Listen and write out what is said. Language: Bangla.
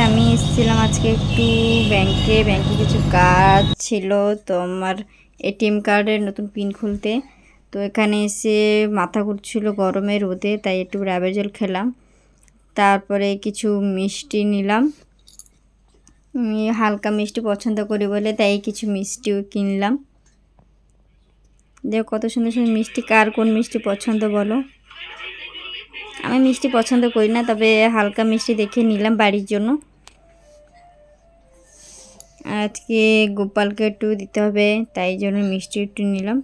আমি এসেছিলাম আজকে একটু ব্যাংকে কিছু কাজ ছিল। তো আমার এটিএম কার্ডের নতুন পিন খুলতে। তো এখানে এসে মাথা ঘুরছিল গরমে রোদে, তাই একটু রাবের জল খেলাম। তারপরে কিছু মিষ্টি নিলাম। আমি হালকা মিষ্টি পছন্দ করি বলে তাই কিছু মিষ্টিও কিনলাম। দেখো কত সুন্দর সুন্দর মিষ্টি। কার কোন মিষ্টি পছন্দ বলো? আমি মিষ্টি পছন্দ করি না, তবে হালকা মিষ্টি দেখে নিলাম বাড়ির জন্য। আজকে গোপালকে একটু দিতে হবে, তাই জন্য মিষ্টি একটু নিলাম।